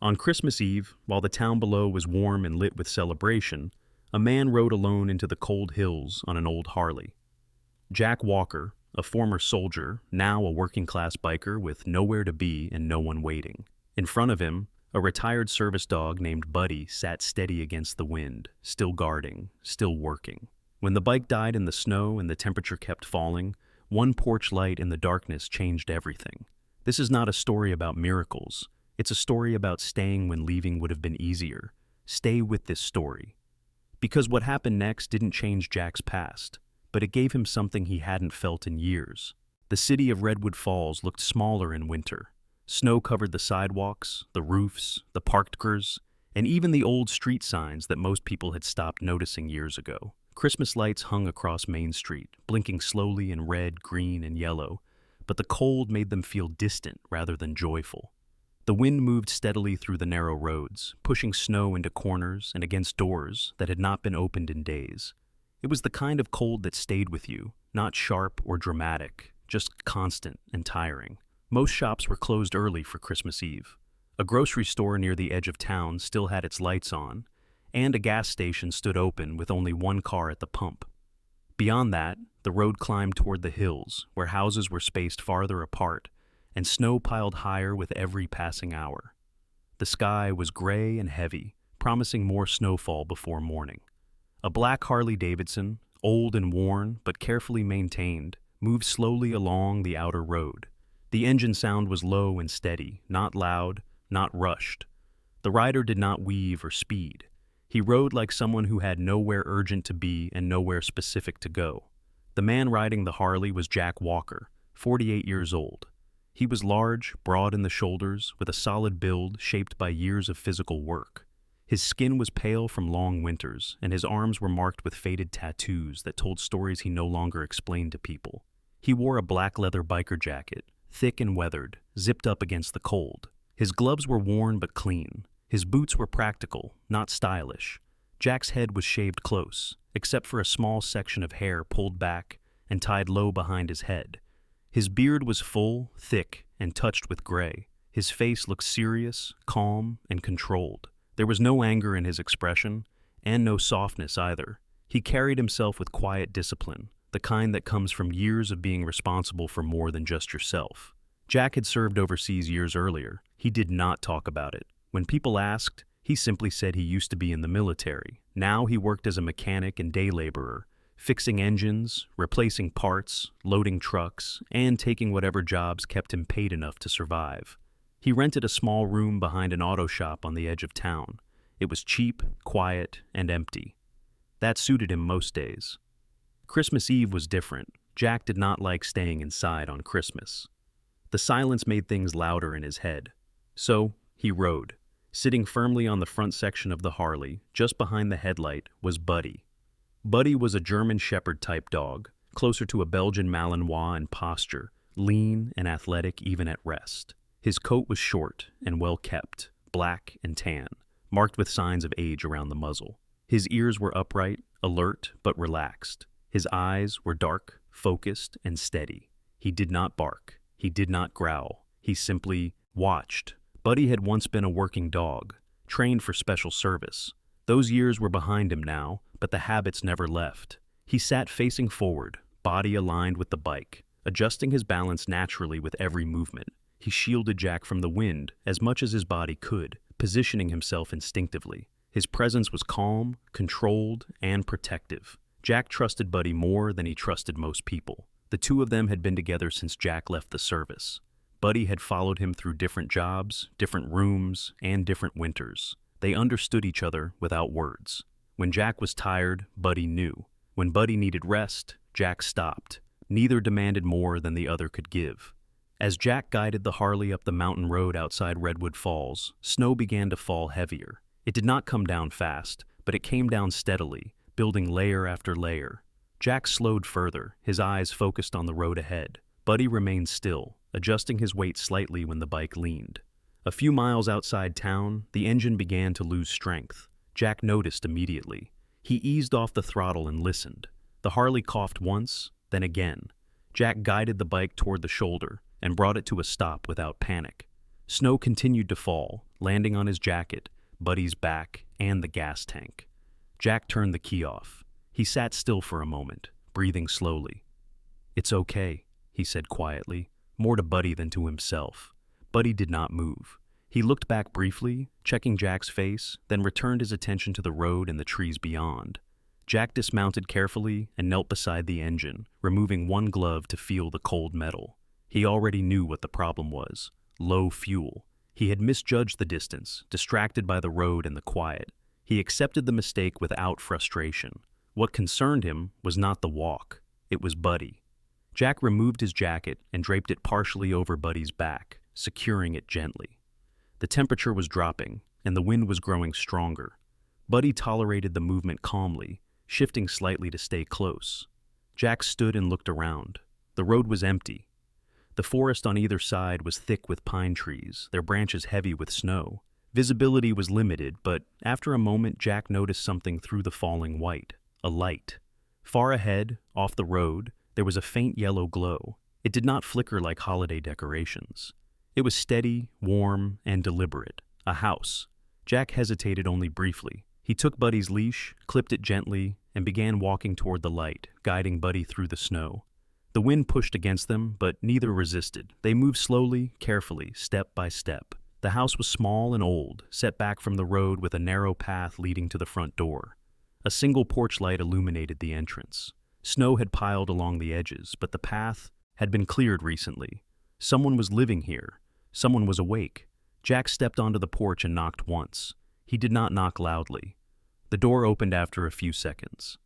On Christmas Eve, while the town below was warm and lit with celebration, a man rode alone into the cold hills on an old Harley. Jack Walker, a former soldier, now a working-class biker with nowhere to be and no one waiting. In front of him, a retired service dog named Buddy sat steady against the wind, still guarding, still working. When the bike died in the snow and the temperature kept falling, one porch light in the darkness changed everything. This is not a story about miracles. It's a story about staying when leaving would have been easier. Stay with this story. Because what happened next didn't change Jack's past, but it gave him something he hadn't felt in years. The city of Redwood Falls looked smaller in winter. Snow covered the sidewalks, the roofs, the parked cars, and even the old street signs that most people had stopped noticing years ago. Christmas lights hung across Main Street, blinking slowly in red, green, and yellow, but the cold made them feel distant rather than joyful. The wind moved steadily through the narrow roads, pushing snow into corners and against doors that had not been opened in days. It was the kind of cold that stayed with you, not sharp or dramatic, just constant and tiring. Most shops were closed early for Christmas Eve. A grocery store near the edge of town still had its lights on, and a gas station stood open with only one car at the pump. Beyond that, the road climbed toward the hills, where houses were spaced farther apart, and snow piled higher with every passing hour. The sky was gray and heavy, promising more snowfall before morning. A black Harley-Davidson, old and worn but carefully maintained, moved slowly along the outer road. The engine sound was low and steady, not loud, not rushed. The rider did not weave or speed. He rode like someone who had nowhere urgent to be and nowhere specific to go. The man riding the Harley was Jack Walker, 48 years old. He was large, broad in the shoulders, with a solid build shaped by years of physical work. His skin was pale from long winters, and his arms were marked with faded tattoos that told stories he no longer explained to people. He wore a black leather biker jacket, thick and weathered, zipped up against the cold. His gloves were worn but clean. His boots were practical, not stylish. Jack's head was shaved close, except for a small section of hair pulled back and tied low behind his head. His beard was full, thick, and touched with gray. His face looked serious, calm, and controlled. There was no anger in his expression, and no softness either. He carried himself with quiet discipline, the kind that comes from years of being responsible for more than just yourself. Jack had served overseas years earlier. He did not talk about it. When people asked, he simply said he used to be in the military. Now he worked as a mechanic and day laborer, fixing engines, replacing parts, loading trucks, and taking whatever jobs kept him paid enough to survive. He rented a small room behind an auto shop on the edge of town. It was cheap, quiet, and empty. That suited him most days. Christmas Eve was different. Jack did not like staying inside on Christmas. The silence made things louder in his head. So, he rode. Sitting firmly on the front section of the Harley, just behind the headlight, was Buddy. Buddy was a German Shepherd-type dog, closer to a Belgian Malinois in posture, lean and athletic even at rest. His coat was short and well-kept, black and tan, marked with signs of age around the muzzle. His ears were upright, alert, but relaxed. His eyes were dark, focused, and steady. He did not bark. He did not growl. He simply watched. Buddy had once been a working dog, trained for special service. Those years were behind him now, but the habits never left. He sat facing forward, body aligned with the bike, adjusting his balance naturally with every movement. He shielded Jack from the wind as much as his body could, positioning himself instinctively. His presence was calm, controlled, and protective. Jack trusted Buddy more than he trusted most people. The two of them had been together since Jack left the service. Buddy had followed him through different jobs, different rooms, and different winters. They understood each other without words. When Jack was tired, Buddy knew. When Buddy needed rest, Jack stopped. Neither demanded more than the other could give. As Jack guided the Harley up the mountain road outside Redwood Falls, snow began to fall heavier. It did not come down fast, but it came down steadily, building layer after layer. Jack slowed further, his eyes focused on the road ahead. Buddy remained still, adjusting his weight slightly when the bike leaned. A few miles outside town, the engine began to lose strength. Jack noticed immediately. He eased off the throttle and listened. The Harley coughed once, then again. Jack guided the bike toward the shoulder and brought it to a stop without panic. Snow continued to fall, landing on his jacket, Buddy's back, and the gas tank. Jack turned the key off. He sat still for a moment, breathing slowly. "It's okay," he said quietly, more to Buddy than to himself. Buddy did not move. He looked back briefly, checking Jack's face, then returned his attention to the road and the trees beyond. Jack dismounted carefully and knelt beside the engine, removing one glove to feel the cold metal. He already knew what the problem was: low fuel. He had misjudged the distance, distracted by the road and the quiet. He accepted the mistake without frustration. What concerned him was not the walk. It was Buddy. Jack removed his jacket and draped it partially over Buddy's back, securing it gently. The temperature was dropping, and the wind was growing stronger. Buddy tolerated the movement calmly, shifting slightly to stay close. Jack stood and looked around. The road was empty. The forest on either side was thick with pine trees, their branches heavy with snow. Visibility was limited, but after a moment Jack noticed something through the falling white: a light. Far ahead, off the road, there was a faint yellow glow. It did not flicker like holiday decorations. It was steady, warm, and deliberate. A house. Jack hesitated only briefly. He took Buddy's leash, clipped it gently, and began walking toward the light, guiding Buddy through the snow. The wind pushed against them, but neither resisted. They moved slowly, carefully, step by step. The house was small and old, set back from the road with a narrow path leading to the front door. A single porch light illuminated the entrance. Snow had piled along the edges, but the path had been cleared recently. Someone was living here. Someone was awake. Jack stepped onto the porch and knocked once. He did not knock loudly. The door opened after a few seconds.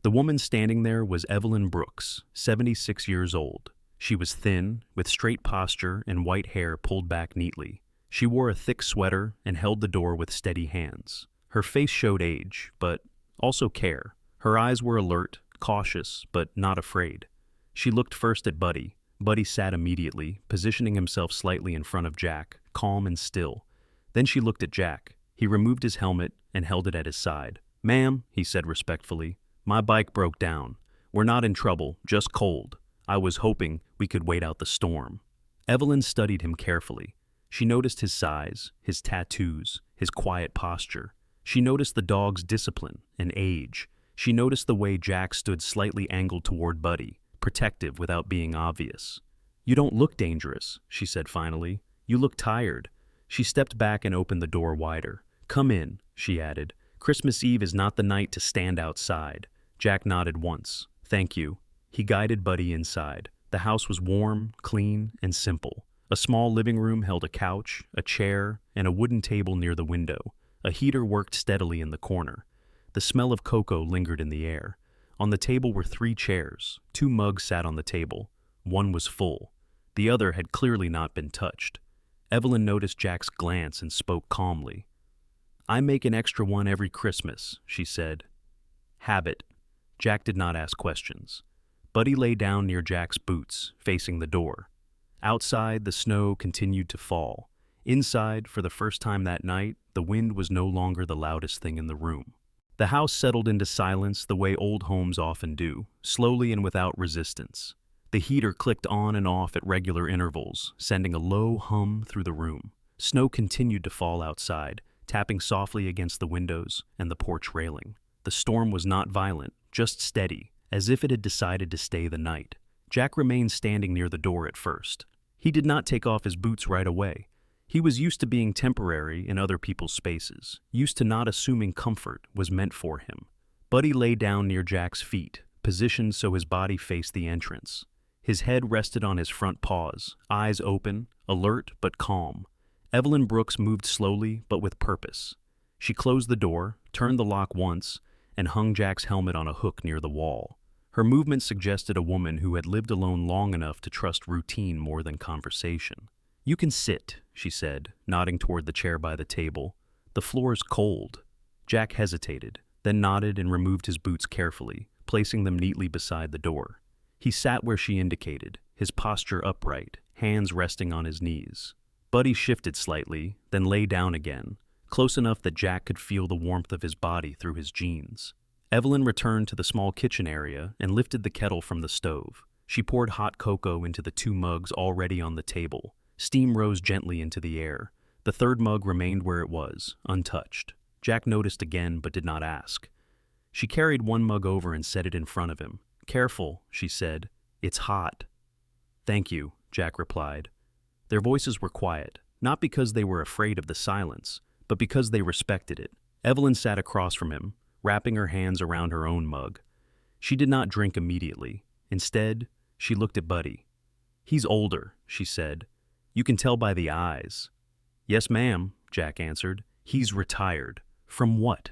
The woman standing there was Evelyn Brooks, 76 years old. She was thin, with straight posture and white hair pulled back neatly. She wore a thick sweater and held the door with steady hands. Her face showed age, but also care. Her eyes were alert, cautious, but not afraid. She looked first at Buddy. Buddy sat immediately, positioning himself slightly in front of Jack, calm and still. Then she looked at Jack. He removed his helmet and held it at his side. "Ma'am," he said respectfully, "my bike broke down. We're not in trouble, just cold. I was hoping we could wait out the storm." Evelyn studied him carefully. She noticed his size, his tattoos, his quiet posture. She noticed the dog's discipline and age. She noticed the way Jack stood slightly angled toward Buddy, protective without being obvious. "You don't look dangerous," she said finally. "You look tired." She stepped back and opened the door wider. "Come in," she added. "Christmas Eve is not the night to stand outside." Jack nodded once. "Thank you." He guided Buddy inside. The house was warm, clean, and simple. A small living room held a couch, a chair, and a wooden table near the window. A heater worked steadily in the corner. The smell of cocoa lingered in the air. On the table were 3 chairs. 2 mugs sat on the table. One was full. The other had clearly not been touched. Evelyn noticed Jack's glance and spoke calmly. "I make an extra one every Christmas," she said. "Habit." Jack did not ask questions. Buddy lay down near Jack's boots, facing the door. Outside, the snow continued to fall. Inside, for the first time that night, the wind was no longer the loudest thing in the room. The house settled into silence the way old homes often do, slowly and without resistance. The heater clicked on and off at regular intervals, sending a low hum through the room. Snow continued to fall outside, tapping softly against the windows and the porch railing. The storm was not violent, just steady, as if it had decided to stay the night. Jack remained standing near the door at first. He did not take off his boots right away. He was used to being temporary in other people's spaces, used to not assuming comfort was meant for him. Buddy lay down near Jack's feet, positioned so his body faced the entrance. His head rested on his front paws, eyes open, alert but calm. Evelyn Brooks moved slowly but with purpose. She closed the door, turned the lock once, and hung Jack's helmet on a hook near the wall. Her movement suggested a woman who had lived alone long enough to trust routine more than conversation. "You can sit," she said, nodding toward the chair by the table. "The floor's cold." Jack hesitated, then nodded and removed his boots carefully, placing them neatly beside the door. He sat where she indicated, his posture upright, hands resting on his knees. Buddy shifted slightly, then lay down again, close enough that Jack could feel the warmth of his body through his jeans. Evelyn returned to the small kitchen area and lifted the kettle from the stove. She poured hot cocoa into the 2 mugs already on the table, Steam rose gently into the air. The third mug remained where it was, untouched. Jack noticed again, but did not ask. She carried one mug over and set it in front of him. "Careful," she said. "It's hot." "Thank you," Jack replied. Their voices were quiet, not because they were afraid of the silence, but because they respected it. Evelyn sat across from him, wrapping her hands around her own mug. She did not drink immediately. Instead, she looked at Buddy. "He's older," she said. "You can tell by the eyes." "Yes, ma'am," Jack answered. "He's retired." "From what?"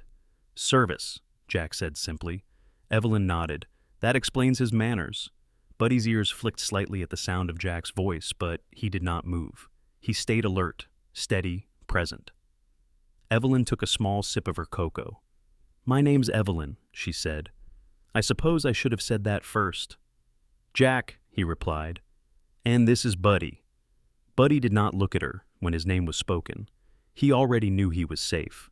"Service," Jack said simply. Evelyn nodded. "That explains his manners." Buddy's ears flicked slightly at the sound of Jack's voice, but he did not move. He stayed alert, steady, present. Evelyn took a small sip of her cocoa. "My name's Evelyn," she said. "I suppose I should have said that first." "Jack," he replied. "And this is Buddy." Buddy did not look at her when his name was spoken. He already knew he was safe.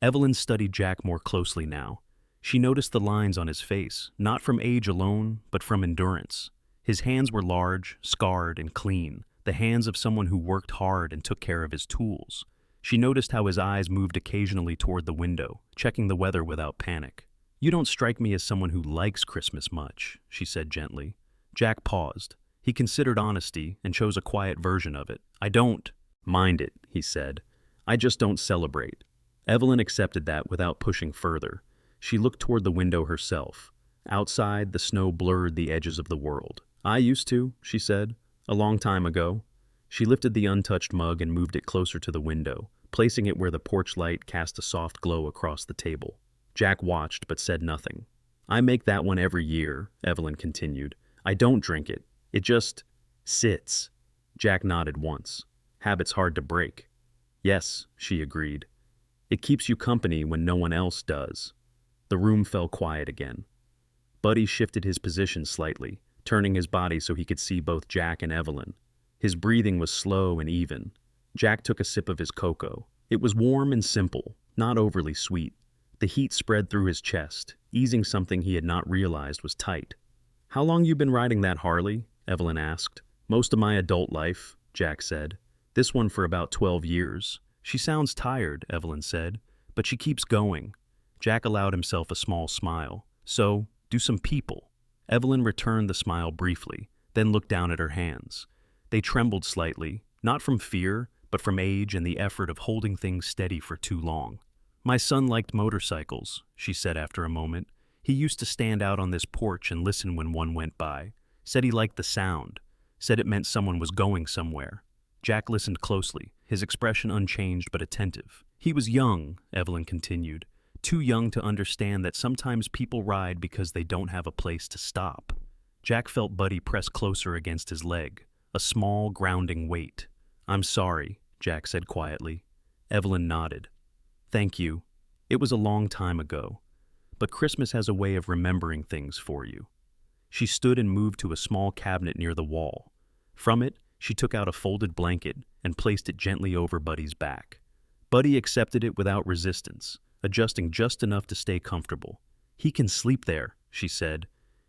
Evelyn studied Jack more closely now. She noticed the lines on his face, not from age alone, but from endurance. His hands were large, scarred, and clean, the hands of someone who worked hard and took care of his tools. She noticed how his eyes moved occasionally toward the window, checking the weather without panic. "You don't strike me as someone who likes Christmas much," she said gently. Jack paused. He considered honesty and chose a quiet version of it. "I don't mind it," he said. "I just don't celebrate." Evelyn accepted that without pushing further. She looked toward the window herself. Outside, the snow blurred the edges of the world. "I used to," she said, "a long time ago." She lifted the untouched mug and moved it closer to the window, placing it where the porch light cast a soft glow across the table. Jack watched but said nothing. "I make that one every year," Evelyn continued. "I don't drink it. It just sits." Jack nodded once. "Habit's hard to break." "Yes," she agreed. "It keeps you company when no one else does." The room fell quiet again. Buddy shifted his position slightly, turning his body so he could see both Jack and Evelyn. His breathing was slow and even. Jack took a sip of his cocoa. It was warm and simple, not overly sweet. The heat spread through his chest, easing something he had not realized was tight. "How long you been riding that Harley?" Evelyn asked. "Most of my adult life," Jack said. "This one for about 12 years. "She sounds tired," Evelyn said, "but she keeps going." Jack allowed himself a small smile. "So, do some people." Evelyn returned the smile briefly, then looked down at her hands. They trembled slightly, not from fear, but from age and the effort of holding things steady for too long. "My son liked motorcycles," she said after a moment. "He used to stand out on this porch and listen when one went by. Said he liked the sound. Said it meant someone was going somewhere." Jack listened closely, his expression unchanged but attentive. "He was young," Evelyn continued. "Too young to understand that sometimes people ride because they don't have a place to stop." Jack felt Buddy press closer against his leg, a small, grounding weight. "I'm sorry," Jack said quietly. Evelyn nodded. "Thank you. It was a long time ago. But Christmas has a way of remembering things for you." She stood and moved to a small cabinet near the wall. From it, she took out a folded blanket and placed it gently over Buddy's back. Buddy accepted it without resistance, adjusting just enough to stay comfortable. "He can sleep there," she said.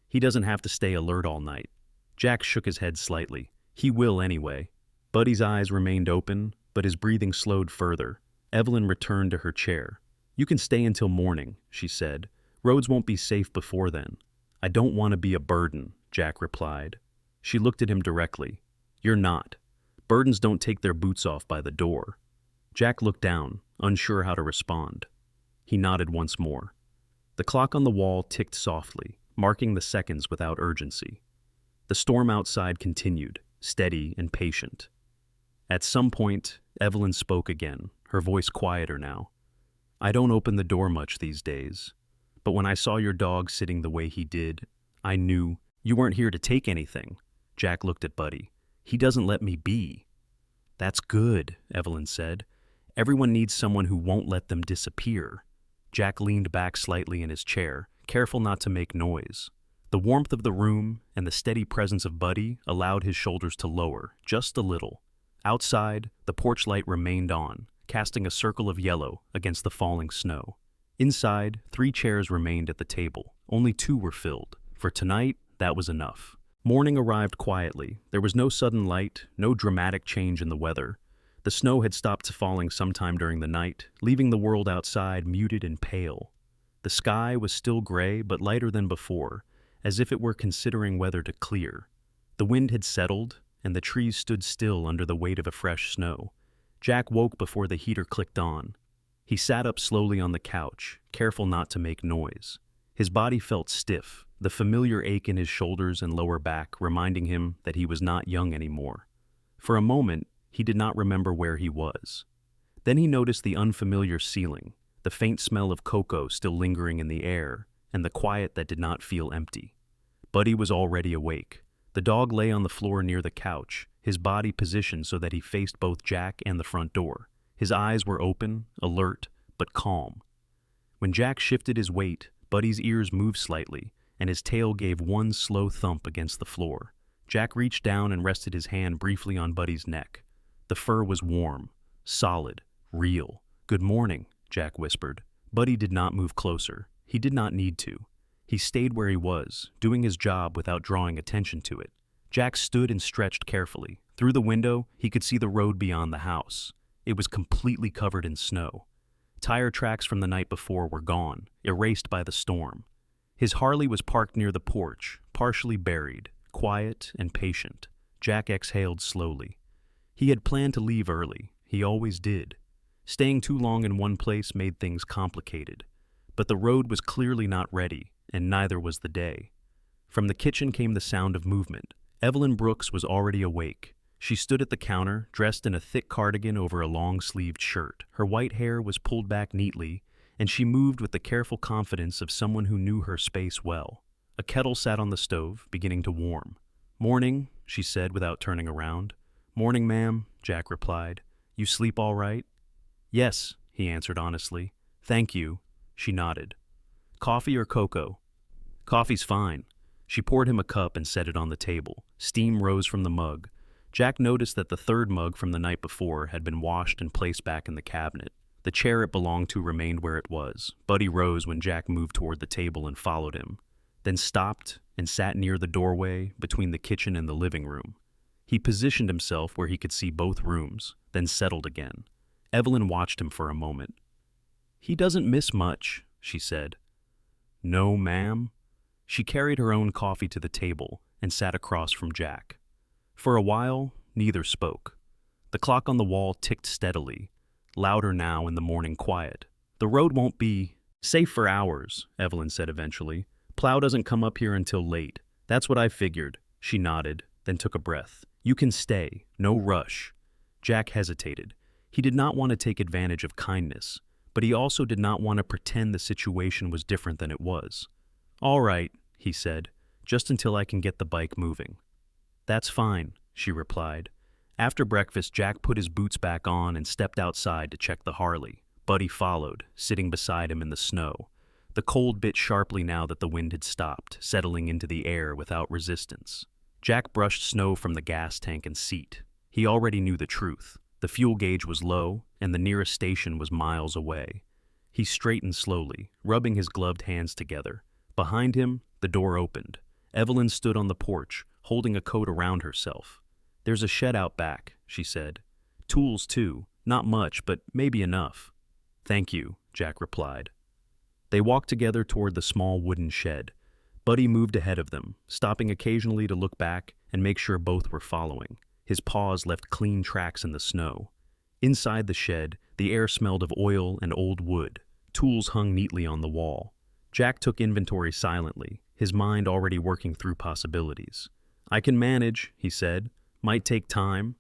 "He doesn't have to stay alert all night." Jack shook his head slightly. "He will anyway." Buddy's eyes remained open, but his breathing slowed further. Evelyn returned to her chair. "You can stay until morning," she said. "Roads won't be safe before then." "I don't want to be a burden," Jack replied. She looked at him directly. "You're not. Burdens don't take their boots off by the door." Jack looked down, unsure how to respond. He nodded once more. The clock on the wall ticked softly, marking the seconds without urgency. The storm outside continued, steady and patient. At some point, Evelyn spoke again, her voice quieter now. "I don't open the door much these days, but when I saw your dog sitting the way he did, I knew you weren't here to take anything." Jack looked at Buddy. "He doesn't let me be." "That's good," Evelyn said. "Everyone needs someone who won't let them disappear." Jack leaned back slightly in his chair, careful not to make noise. The warmth of the room and the steady presence of Buddy allowed his shoulders to lower, just a little. Outside, the porch light remained on, casting a circle of yellow against the falling snow. Inside, 3 chairs remained at the table. Only 2 were filled. For tonight, that was enough. Morning arrived quietly. There was no sudden light, no dramatic change in the weather. The snow had stopped falling sometime during the night, leaving the world outside muted and pale. The sky was still gray, but lighter than before, as if it were considering whether to clear. The wind had settled, and the trees stood still under the weight of a fresh snow. Jack woke before the heater clicked on. He sat up slowly on the couch, careful not to make noise. His body felt stiff, the familiar ache in his shoulders and lower back reminding him that he was not young anymore. For a moment, he did not remember where he was. Then he noticed the unfamiliar ceiling, the faint smell of cocoa still lingering in the air, and the quiet that did not feel empty. Buddy was already awake. The dog lay on the floor near the couch, his body positioned so that he faced both Jack and the front door. His eyes were open, alert, but calm. When Jack shifted his weight, Buddy's ears moved slightly, and his tail gave one slow thump against the floor. Jack reached down and rested his hand briefly on Buddy's neck. The fur was warm, solid, real. "Good morning," Jack whispered. Buddy did not move closer. He did not need to. He stayed where he was, doing his job without drawing attention to it. Jack stood and stretched carefully. Through the window, he could see the road beyond the house. It was completely covered in snow. Tire tracks from the night before were gone, erased by the storm. His Harley was parked near the porch, partially buried, quiet and patient. Jack exhaled slowly. He had planned to leave early. He always did. Staying too long in one place made things complicated. But the road was clearly not ready, and neither was the day. From the kitchen came the sound of movement. Evelyn Brooks was already awake. She stood at the counter, dressed in a thick cardigan over a long-sleeved shirt. Her white hair was pulled back neatly, and she moved with the careful confidence of someone who knew her space well. A kettle sat on the stove, beginning to warm. "Morning," she said without turning around. "Morning, ma'am," Jack replied. "You sleep all right?" "Yes," he answered honestly. "Thank you." She nodded. "Coffee or cocoa?" "Coffee's fine." She poured him a cup and set it on the table. Steam rose from the mug. Jack noticed that the third mug from the night before had been washed and placed back in the cabinet. The chair it belonged to remained where it was. Buddy rose when Jack moved toward the table and followed him, then stopped and sat near the doorway between the kitchen and the living room. He positioned himself where he could see both rooms, then settled again. Evelyn watched him for a moment. "He doesn't miss much," she said. "No, ma'am." She carried her own coffee to the table and sat across from Jack. For a while, neither spoke. The clock on the wall ticked steadily, louder now in the morning quiet. "The road won't be safe for hours," Evelyn said eventually. "Plow doesn't come up here until late. That's what I figured." She nodded, then took a breath. "You can stay. No rush." Jack hesitated. He did not want to take advantage of kindness, but he also did not want to pretend the situation was different than it was. "All right," he said, "just until I can get the bike moving." "That's fine," she replied. After breakfast, Jack put his boots back on and stepped outside to check the Harley. Buddy followed, sitting beside him in the snow. The cold bit sharply now that the wind had stopped, settling into the air without resistance. Jack brushed snow from the gas tank and seat. He already knew the truth. The fuel gauge was low, and the nearest station was miles away. He straightened slowly, rubbing his gloved hands together. Behind him, the door opened. Evelyn stood on the porch, holding a coat around herself. "There's a shed out back," she said. "Tools, too. Not much, but maybe enough." "Thank you," Jack replied. They walked together toward the small wooden shed. Buddy moved ahead of them, stopping occasionally to look back and make sure both were following. His paws left clean tracks in the snow. Inside the shed, the air smelled of oil and old wood. Tools hung neatly on the wall. Jack took inventory silently, his mind already working through possibilities. "I can manage," he said. "Might take time."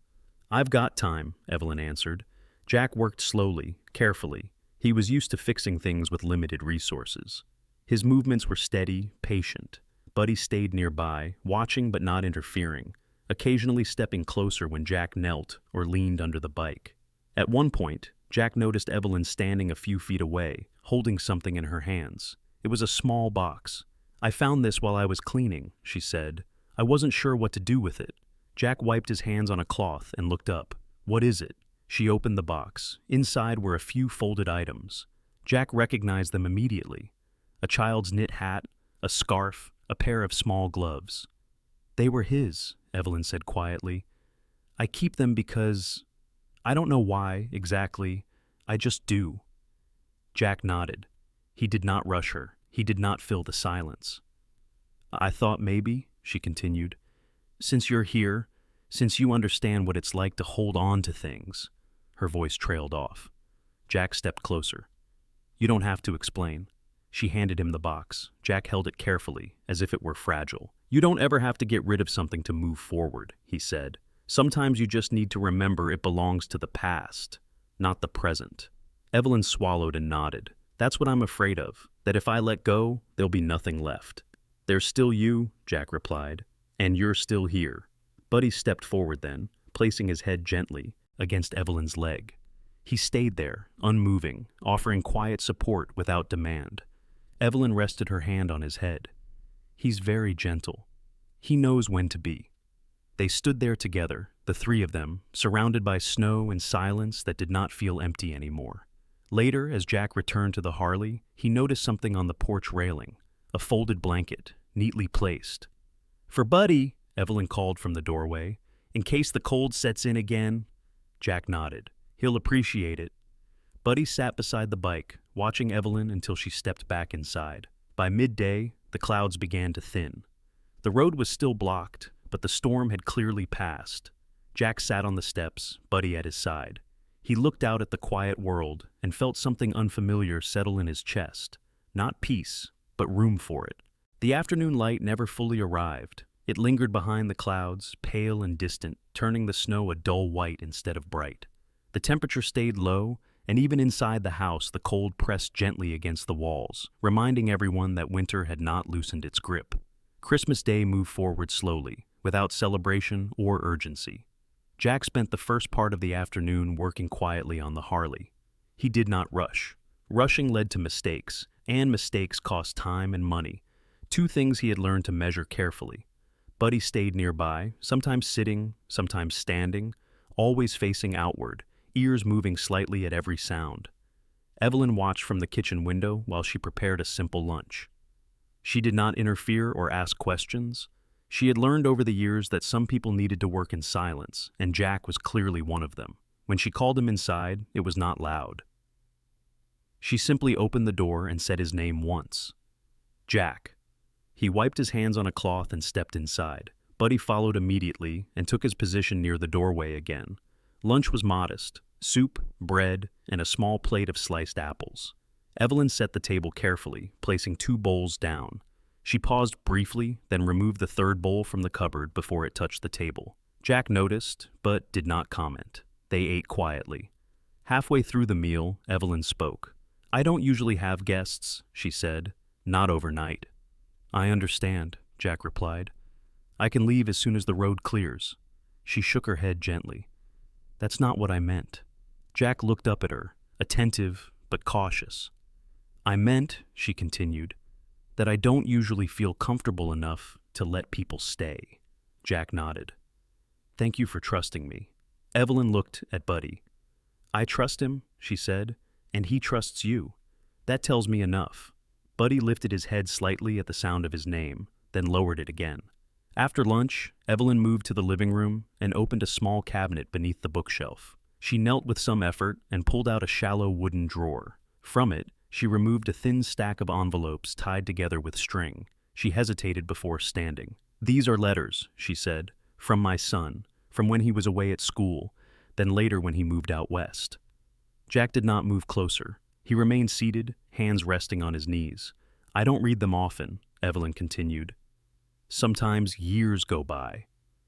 "I've got time," Evelyn answered. Jack worked slowly, carefully. He was used to fixing things with limited resources. His movements were steady, patient. Buddy stayed nearby, watching but not interfering, occasionally stepping closer when Jack knelt or leaned under the bike. At one point, Jack noticed Evelyn standing a few feet away, holding something in her hands. It was a small box. "I found this while I was cleaning," she said. "I wasn't sure what to do with it." Jack wiped his hands on a cloth and looked up. "What is it?" She opened the box. Inside were a few folded items. Jack recognized them immediately. A child's knit hat, a scarf, a pair of small gloves. They were his, Evelyn said quietly. I keep them because I don't know why, exactly. I just do. Jack nodded. He did not rush her. He did not fill the silence. I thought maybe, she continued, since you're here, since you understand what it's like to hold on to things. Her voice trailed off. Jack stepped closer. You don't have to explain. She handed him the box. Jack held it carefully, as if it were fragile. You don't ever have to get rid of something to move forward, he said. Sometimes you just need to remember it belongs to the past, not the present. Evelyn swallowed and nodded. That's what I'm afraid of, that if I let go, there'll be nothing left. There's still you, Jack replied, and you're still here. Buddy stepped forward then, placing his head gently against Evelyn's leg. He stayed there, unmoving, offering quiet support without demand. Evelyn rested her hand on his head. He's very gentle. He knows when to be. They stood there together, the three of them, surrounded by snow and silence that did not feel empty anymore. Later, as Jack returned to the Harley, he noticed something on the porch railing, a folded blanket, neatly placed. For Buddy, Evelyn called from the doorway, in case the cold sets in again. Jack nodded. He'll appreciate it. Buddy sat beside the bike, watching Evelyn until she stepped back inside. By midday, the clouds began to thin. The road was still blocked, but the storm had clearly passed. Jack sat on the steps, Buddy at his side. He looked out at the quiet world and felt something unfamiliar settle in his chest. Not peace, but room for it. The afternoon light never fully arrived. It lingered behind the clouds, pale and distant, turning the snow a dull white instead of bright. The temperature stayed low, and even inside the house the cold pressed gently against the walls, reminding everyone that winter had not loosened its grip. Christmas Day moved forward slowly, without celebration or urgency. Jack spent the first part of the afternoon working quietly on the Harley. He did not rush. Rushing led to mistakes, and mistakes cost time and money, two things he had learned to measure carefully. Buddy stayed nearby, sometimes sitting, sometimes standing, always facing outward, ears moving slightly at every sound. Evelyn watched from the kitchen window while she prepared a simple lunch. She did not interfere or ask questions. She had learned over the years that some people needed to work in silence, and Jack was clearly one of them. When she called him inside, it was not loud. She simply opened the door and said his name once. Jack. He wiped his hands on a cloth and stepped inside. Buddy followed immediately and took his position near the doorway again. Lunch was modest: soup, bread, and a small plate of sliced apples. Evelyn set the table carefully, placing 2 bowls down. She paused briefly, then removed the third bowl from the cupboard before it touched the table. Jack noticed, but did not comment. They ate quietly. Halfway through the meal, Evelyn spoke. I don't usually have guests, she said. Not overnight. I understand, Jack replied. I can leave as soon as the road clears. She shook her head gently. That's not what I meant. Jack looked up at her, attentive but cautious. I meant, she continued, that I don't usually feel comfortable enough to let people stay. Jack nodded. Thank you for trusting me. Evelyn looked at Buddy. I trust him, she said, and he trusts you. That tells me enough. Buddy lifted his head slightly at the sound of his name, then lowered it again. After lunch, Evelyn moved to the living room and opened a small cabinet beneath the bookshelf. She knelt with some effort and pulled out a shallow wooden drawer. From it, she removed a thin stack of envelopes tied together with string. She hesitated before standing. These are letters, she said, from my son, from when he was away at school, then later when he moved out west. Jack did not move closer. He remained seated, hands resting on his knees. I don't read them often, Evelyn continued. Sometimes years go by.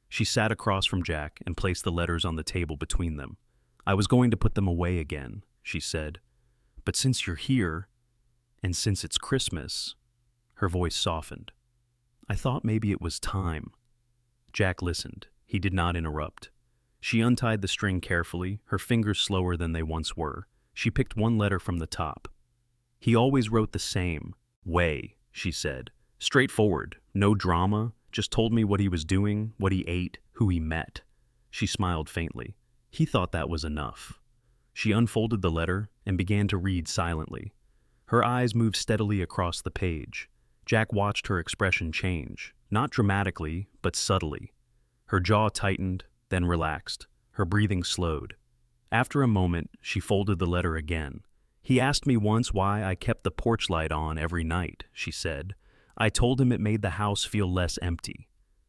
She sat across from Jack and placed the letters on the table between them. I was going to put them away again, she said. But since you're here, and since it's Christmas, her voice softened. I thought maybe it was time. Jack listened. He did not interrupt. She untied the string carefully, her fingers slower than they once were. She picked one letter from the top. He always wrote the same way, she said. Straightforward, no drama, just told me what he was doing, what he ate, who he met. She smiled faintly. He thought that was enough. She unfolded the letter and began to read silently. Her eyes moved steadily across the page. Jack watched her expression change. not dramatically, but subtly. Her jaw tightened, then relaxed. Her breathing slowed. After a moment, she folded the letter again. "He asked me once why I kept the porch light on every night," she said. "I told him it made the house feel less empty."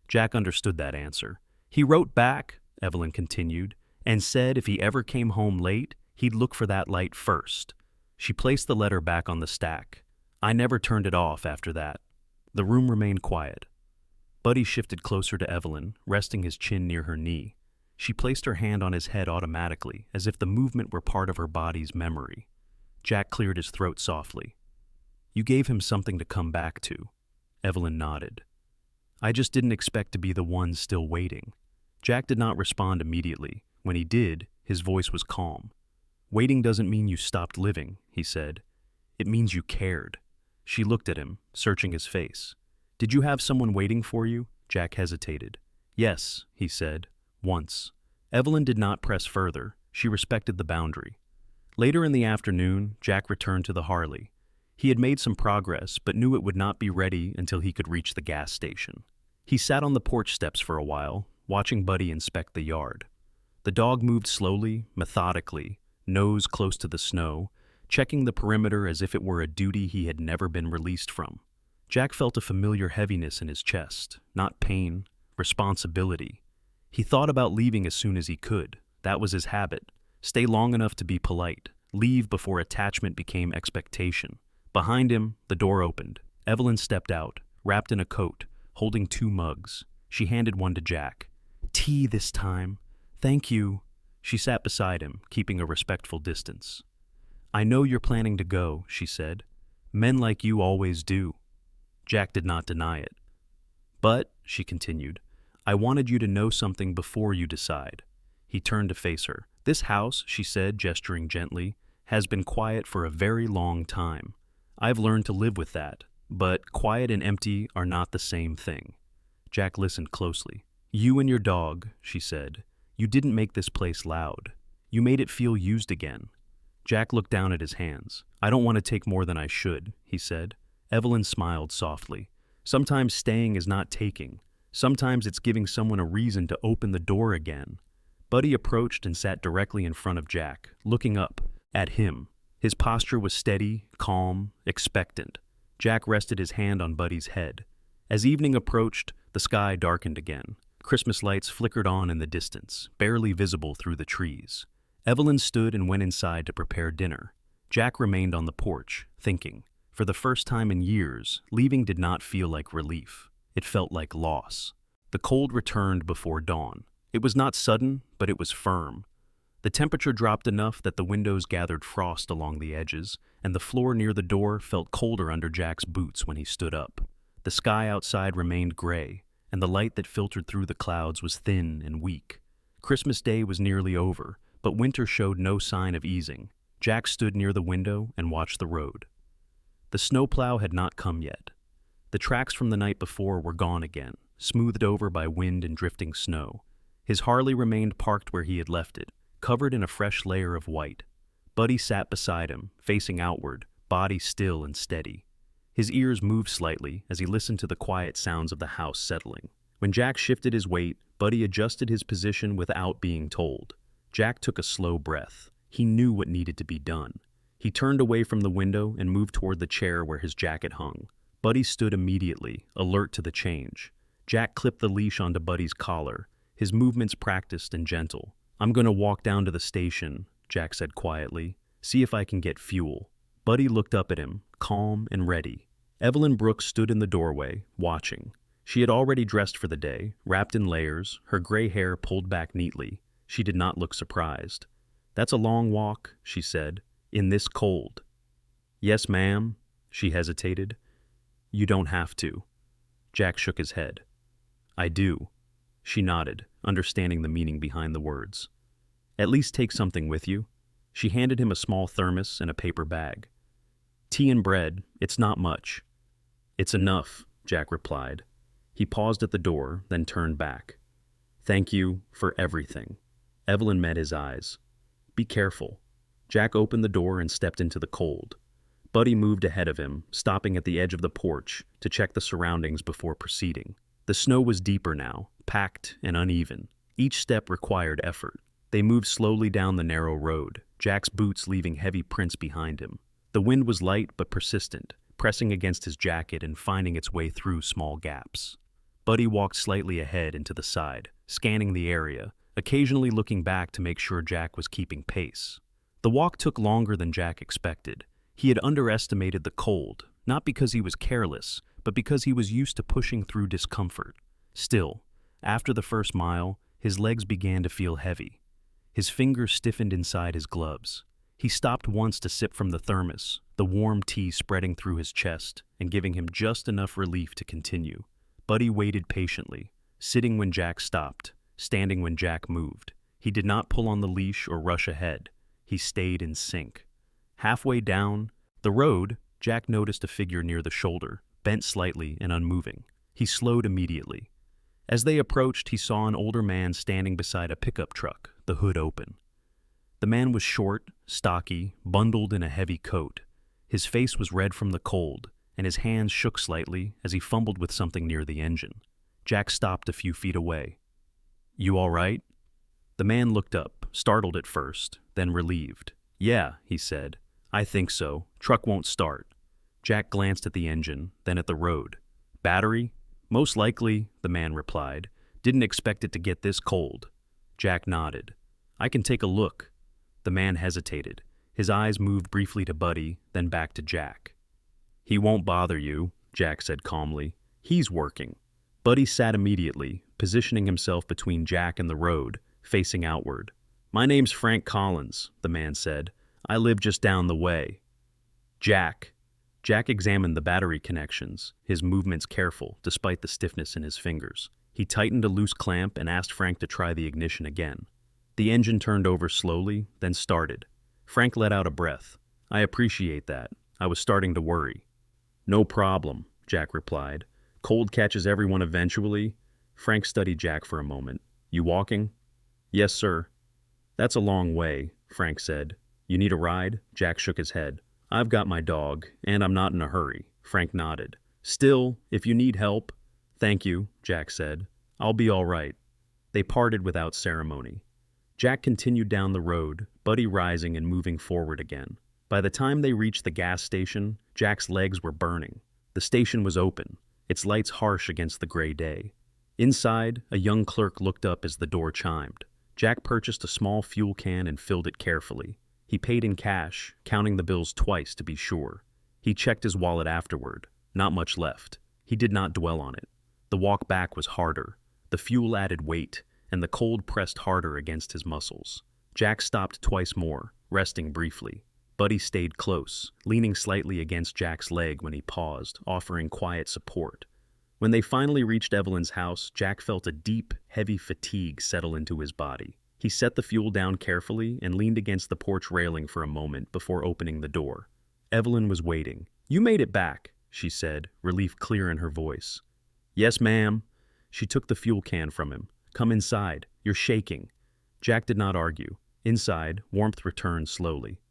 Jack understood that answer. "He wrote back," Evelyn continued, "and said if he ever came home late, he'd look for that light first." She placed the letter back on the stack. "I never turned it off after that." The room remained quiet. Buddy shifted closer to Evelyn, resting his chin near her knee. She placed her hand on his head automatically, as if the movement were part of her body's memory. Jack cleared his throat softly. "You gave him something to come back to." Evelyn nodded. "I just didn't expect to be the one still waiting." Jack did not respond immediately. When he did, his voice was calm. "Waiting doesn't mean you stopped living," he said. "It means you cared." She looked at him, searching his face. "Did you have someone waiting for you?" Jack hesitated. "Yes," he said. "Once." Evelyn did not press further. She respected the boundary. Later in the afternoon, Jack returned to the Harley. He had made some progress, but knew it would not be ready until he could reach the gas station. He sat on the porch steps for a while, watching Buddy inspect the yard. The dog moved slowly, methodically, nose close to the snow, checking the perimeter as if it were a duty he had never been released from. Jack felt a familiar heaviness in his chest, not pain, responsibility. He thought about leaving as soon as he could. That was his habit. Stay long enough to be polite. Leave before attachment became expectation. Behind him, the door opened. Evelyn stepped out, wrapped in a coat, holding 2 mugs. She handed one to Jack. "Tea this time." "Thank you." She sat beside him, keeping a respectful distance. "I know you're planning to go," she said. "Men like you always do." Jack did not deny it. "But," she continued, "I wanted you to know something before you decide." He turned to face her. "This house," she said, gesturing gently, "has been quiet for a very long time. I've learned to live with that, but quiet and empty are not the same thing." Jack listened closely. "You and your dog," she said, "you didn't make this place loud. You made it feel used again." Jack looked down at his hands. "I don't want to take more than I should," he said. Evelyn smiled softly. "Sometimes staying is not taking. Sometimes it's giving someone a reason to open the door again." Buddy approached and sat directly in front of Jack, looking up at him. His posture was steady, calm, expectant. Jack rested his hand on Buddy's head. As evening approached, the sky darkened again. Christmas lights flickered on in the distance, barely visible through the trees. Evelyn stood and went inside to prepare dinner. Jack remained on the porch, thinking. For the first time in years, leaving did not feel like relief. It felt like loss. The cold returned before dawn. It was not sudden, but it was firm. The temperature dropped enough that the windows gathered frost along the edges, and the floor near the door felt colder under Jack's boots when he stood up. The sky outside remained gray, and the light that filtered through the clouds was thin and weak. Christmas Day was nearly over, but winter showed no sign of easing. Jack stood near the window and watched the road. The snowplow had not come yet. The tracks from the night before were gone again, smoothed over by wind and drifting snow. His Harley remained parked where he had left it, covered in a fresh layer of white. Buddy sat beside him, facing outward, body still and steady. His ears moved slightly as he listened to the quiet sounds of the house settling. When Jack shifted his weight, Buddy adjusted his position without being told. Jack took a slow breath. He knew what needed to be done. He turned away from the window and moved toward the chair where his jacket hung. Buddy stood immediately, alert to the change. Jack clipped the leash onto Buddy's collar, his movements practiced and gentle. "I'm going to walk down to the station," Jack said quietly. "See if I can get fuel." Buddy looked up at him, calm and ready. Evelyn Brooks stood in the doorway, watching. She had already dressed for the day, wrapped in layers, her gray hair pulled back neatly. She did not look surprised. "That's a long walk," she said, "in this cold." "Yes, ma'am." She hesitated. "You don't have to." Jack shook his head. "I do." She nodded, understanding the meaning behind the words. "At least take something with you." She handed him a small thermos and a paper bag. "Tea and bread, it's not much." "It's enough," Jack replied. He paused at the door, then turned back. "Thank you for everything." Evelyn met his eyes. "Be careful." Jack opened the door and stepped into the cold. Buddy moved ahead of him, stopping at the edge of the porch to check the surroundings before proceeding. The snow was deeper now, packed and uneven. Each step required effort. They moved slowly down the narrow road, Jack's boots leaving heavy prints behind him. The wind was light but persistent, pressing against his jacket and finding its way through small gaps. Buddy walked slightly ahead and to the side, scanning the area, occasionally looking back to make sure Jack was keeping pace. The walk took longer than Jack expected. He had underestimated the cold, not because he was careless, but because he was used to pushing through discomfort. Still, after the first mile, his legs began to feel heavy. His fingers stiffened inside his gloves. He stopped once to sip from the thermos, the warm tea spreading through his chest and giving him just enough relief to continue. Buddy waited patiently, sitting when Jack stopped, standing when Jack moved. He did not pull on the leash or rush ahead. He stayed in sync. Halfway down the road, Jack noticed a figure near the shoulder, bent slightly and unmoving. He slowed immediately. As they approached, he saw an older man standing beside a pickup truck, the hood open. The man was short, stocky, bundled in a heavy coat. His face was red from the cold, and his hands shook slightly as he fumbled with something near the engine. Jack stopped a few feet away. "You all right?" The man looked up, startled at first, then relieved. "Yeah," he said. "I think so. Truck won't start." Jack glanced at the engine, then at the road. "Battery?" "Most likely," the man replied. "Didn't expect it to get this cold." Jack nodded. "I can take a look." The man hesitated. His eyes moved briefly to Buddy, then back to Jack. "He won't bother you," Jack said calmly. "He's working." Buddy sat immediately, positioning himself between Jack and the road, facing outward. "My name's Frank Collins," the man said. "I live just down the way." Jack examined the battery connections, his movements careful, despite the stiffness in his fingers. He tightened a loose clamp and asked Frank to try the ignition again. The engine turned over slowly, then started. Frank let out a breath. "I appreciate that. I was starting to worry." "No problem," Jack replied. "Cold catches everyone eventually." Frank studied Jack for a moment. "You walking?" "Yes, sir." "That's a long way," Frank said. "You need a ride?" Jack shook his head. "I've got my dog, and I'm not in a hurry." Frank nodded. "Still, if you need help—" "Thank you," Jack said. "I'll be all right." They parted without ceremony. Jack continued down the road, Buddy rising and moving forward again. By the time they reached the gas station, Jack's legs were burning. The station was open, its lights harsh against the gray day. Inside, a young clerk looked up as the door chimed. Jack purchased a small fuel can and filled it carefully. He paid in cash, counting the bills twice to be sure. He checked his wallet afterward. Not much left. He did not dwell on it. The walk back was harder. The fuel added weight, and the cold pressed harder against his muscles. Jack stopped twice more, resting briefly. Buddy stayed close, leaning slightly against Jack's leg when he paused, offering quiet support. When they finally reached Evelyn's house, Jack felt a deep, heavy fatigue settle into his body. He set the fuel down carefully and leaned against the porch railing for a moment before opening the door. Evelyn was waiting. "You made it back," she said, relief clear in her voice. "Yes, ma'am." She took the fuel can from him. "Come inside. You're shaking." Jack did not argue. Inside, warmth returned slowly.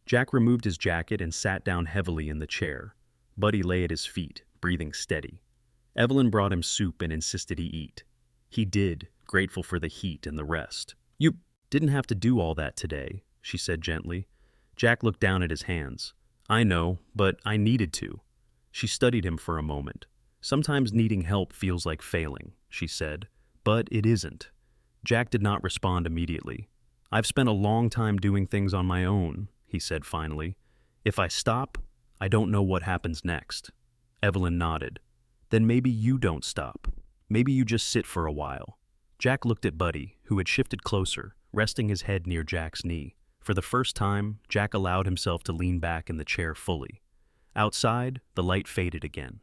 Jack removed his jacket and sat down heavily in the chair. Buddy lay at his feet, breathing steady. Evelyn brought him soup and insisted he eat. He did, grateful for the heat and the rest. "You didn't have to do all that today," she said gently. Jack looked down at his hands. "I know, but I needed to." She studied him for a moment. "Sometimes needing help feels like failing," she said, "but it isn't." Jack did not respond immediately. "I've spent a long time doing things on my own," he said finally. "If I stop, I don't know what happens next." Evelyn nodded. "Then maybe you don't stop. Maybe you just sit for a while." Jack looked at Buddy, who had shifted closer, resting his head near Jack's knee. For the first time, Jack allowed himself to lean back in the chair fully. Outside, the light faded again.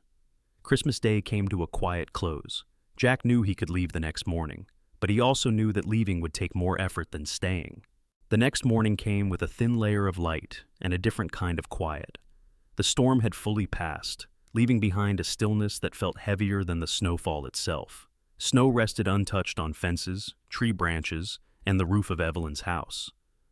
Christmas Day came to a quiet close. Jack knew he could leave the next morning, but he also knew that leaving would take more effort than staying. The next morning came with a thin layer of light and a different kind of quiet. The storm had fully passed, leaving behind a stillness that felt heavier than the snowfall itself. Snow rested untouched on fences, tree branches, and the roof of Evelyn's house.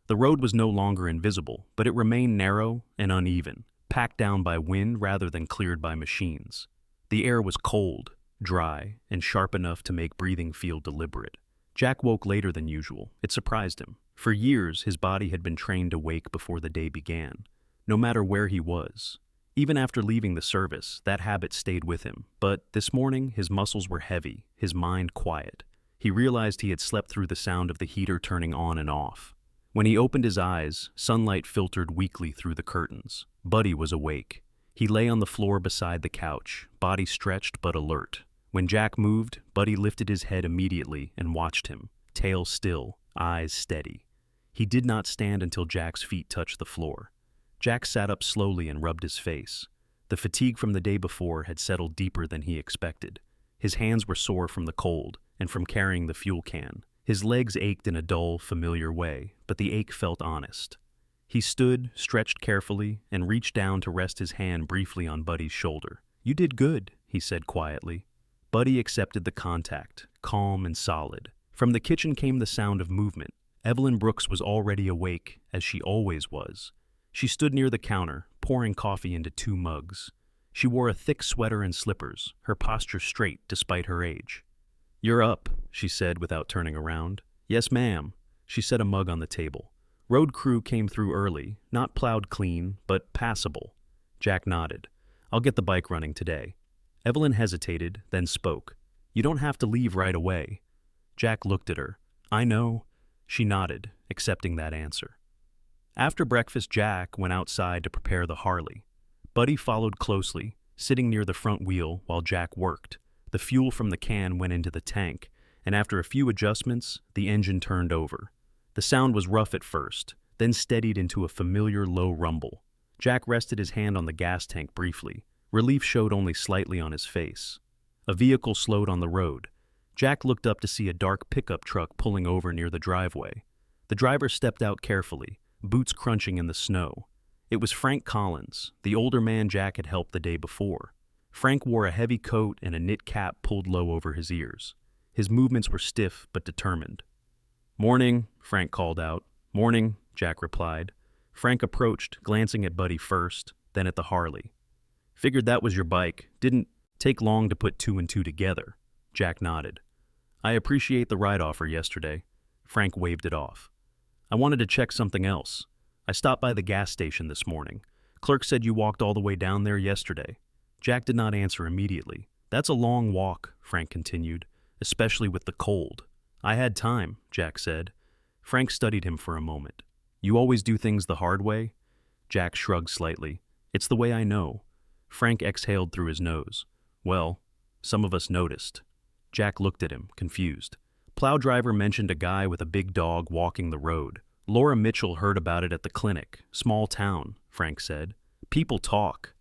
The road was no longer invisible, but it remained narrow and uneven, packed down by wind rather than cleared by machines. The air was cold, dry, and sharp enough to make breathing feel deliberate. Jack woke later than usual. It surprised him. For years, his body had been trained to wake before the day began, no matter where he was. Even after leaving the service, that habit stayed with him. But this morning, his muscles were heavy, his mind quiet. He realized he had slept through the sound of the heater turning on and off. When he opened his eyes, sunlight filtered weakly through the curtains. Buddy was awake. He lay on the floor beside the couch, body stretched but alert. When Jack moved, Buddy lifted his head immediately and watched him, tail still, eyes steady. He did not stand until Jack's feet touched the floor. Jack sat up slowly and rubbed his face. The fatigue from the day before had settled deeper than he expected. His hands were sore from the cold and from carrying the fuel can. His legs ached in a dull, familiar way, but the ache felt honest. He stood, stretched carefully, and reached down to rest his hand briefly on Buddy's shoulder. "You did good," he said quietly. Buddy accepted the contact, calm and solid. From the kitchen came the sound of movement. Evelyn Brooks was already awake, as she always was. She stood near the counter, pouring coffee into 2 mugs. She wore a thick sweater and slippers, her posture straight despite her age. "You're up," she said without turning around. "Yes, ma'am." She set a mug on the table. Road crew came through early, not plowed clean, but passable. Jack nodded. "I'll get the bike running today." Evelyn hesitated, then spoke. "You don't have to leave right away." Jack looked at her. "I know." She nodded, accepting that answer. After breakfast, Jack went outside to prepare the Harley. Buddy followed closely, sitting near the front wheel while Jack worked. The fuel from the can went into the tank, and after a few adjustments, the engine turned over. The sound was rough at first, then steadied into a familiar low rumble. Jack rested his hand on the gas tank briefly. Relief showed only slightly on his face. A vehicle slowed on the road. Jack looked up to see a dark pickup truck pulling over near the driveway. The driver stepped out carefully, boots crunching in the snow. It was Frank Collins, the older man Jack had helped the day before. Frank wore a heavy coat and a knit cap pulled low over his ears. His movements were stiff but determined. "Morning," Frank called out. "Morning," Jack replied. Frank approached, glancing at Buddy first, then at the Harley. "Figured that was your bike. Didn't take long to put 2 and 2 together." Jack nodded. "I appreciate the ride offer yesterday." Frank waved it off. "I wanted to check something else. I stopped by the gas station this morning. Clerk said you walked all the way down there yesterday." Jack did not answer immediately. "That's a long walk," Frank continued, "especially with the cold." "I had time," Jack said. Frank studied him for a moment. "You always do things the hard way?" Jack shrugged slightly. "It's the way I know." Frank exhaled through his nose. "Well, some of us noticed." Jack looked at him, confused. Plow driver mentioned a guy with a big dog walking the road. Laura Mitchell heard about it at the clinic. Small town, Frank said. People talk.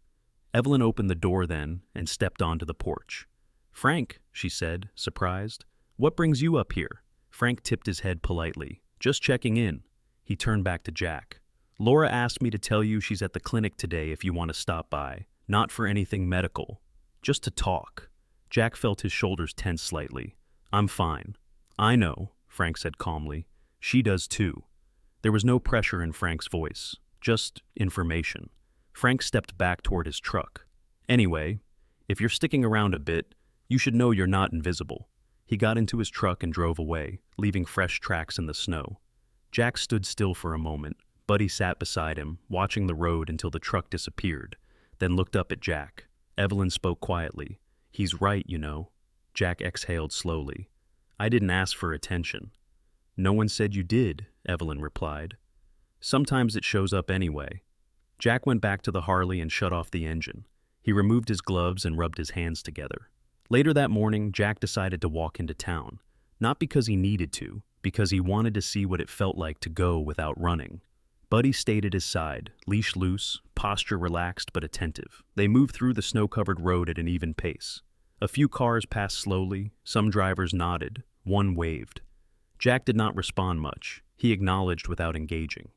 Evelyn opened the door then and stepped onto the porch. "Frank," she said, surprised. "What brings you up here?" Frank tipped his head politely. "Just checking in." He turned back to Jack. "Laura asked me to tell you she's at the clinic today if you want to stop by. Not for anything medical. Just to talk." Jack felt his shoulders tense slightly. "I'm fine." "I know," Frank said calmly. "She does too." There was no pressure in Frank's voice, just information. Frank stepped back toward his truck. "Anyway, if you're sticking around a bit, you should know you're not invisible." He got into his truck and drove away, leaving fresh tracks in the snow. Jack stood still for a moment. Buddy sat beside him, watching the road until the truck disappeared, then looked up at Jack. Evelyn spoke quietly. "He's right, you know." Jack exhaled slowly. "I didn't ask for attention." "No one said you did," Evelyn replied. "Sometimes it shows up anyway." Jack went back to the Harley and shut off the engine. He removed his gloves and rubbed his hands together. Later that morning, Jack decided to walk into town. Not because he needed to, because he wanted to see what it felt like to go without running. Buddy stayed at his side, leash loose, posture relaxed but attentive. They moved through the snow-covered road at an even pace. A few cars passed slowly, some drivers nodded, one waved. Jack did not respond much. He acknowledged without engaging.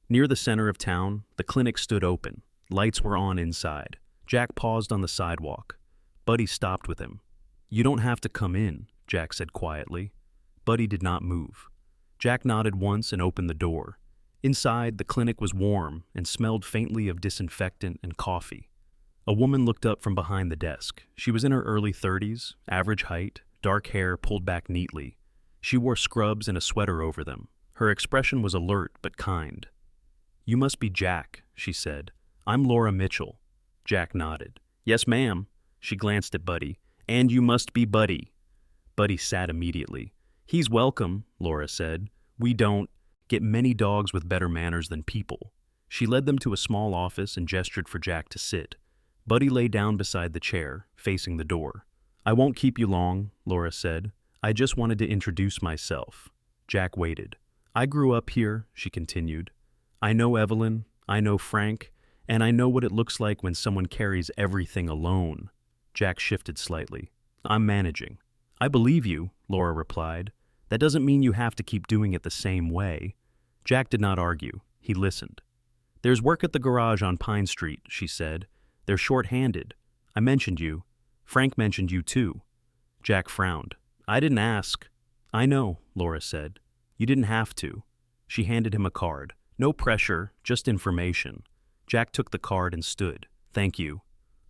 Near the center of town, the clinic stood open. Lights were on inside. Jack paused on the sidewalk. Buddy stopped with him. "You don't have to come in," Jack said quietly. Buddy did not move. Jack nodded once and opened the door. Inside, the clinic was warm and smelled faintly of disinfectant and coffee. A woman looked up from behind the desk. She was in her early 30s, average height, dark hair pulled back neatly. She wore scrubs and a sweater over them. Her expression was alert but kind. "You must be Jack," she said. "I'm Laura Mitchell." Jack nodded. "Yes, ma'am." She glanced at Buddy. "And you must be Buddy." Buddy sat immediately. "He's welcome," Laura said. "We don't get many dogs with better manners than people." She led them to a small office and gestured for Jack to sit. Buddy lay down beside the chair, facing the door. "I won't keep you long," Laura said. "I just wanted to introduce myself." Jack waited. "I grew up here," she continued. "I know Evelyn, I know Frank, and I know what it looks like when someone carries everything alone." Jack shifted slightly. "I'm managing." "I believe you," Laura replied. "That doesn't mean you have to keep doing it the same way." Jack did not argue. He listened. "There's work at the garage on Pine Street," she said. "They're short-handed. I mentioned you. Frank mentioned you too." Jack frowned. "I didn't ask." "I know," Laura said. "You didn't have to." She handed him a card. "No pressure, just information." Jack took the card and stood. "Thank you."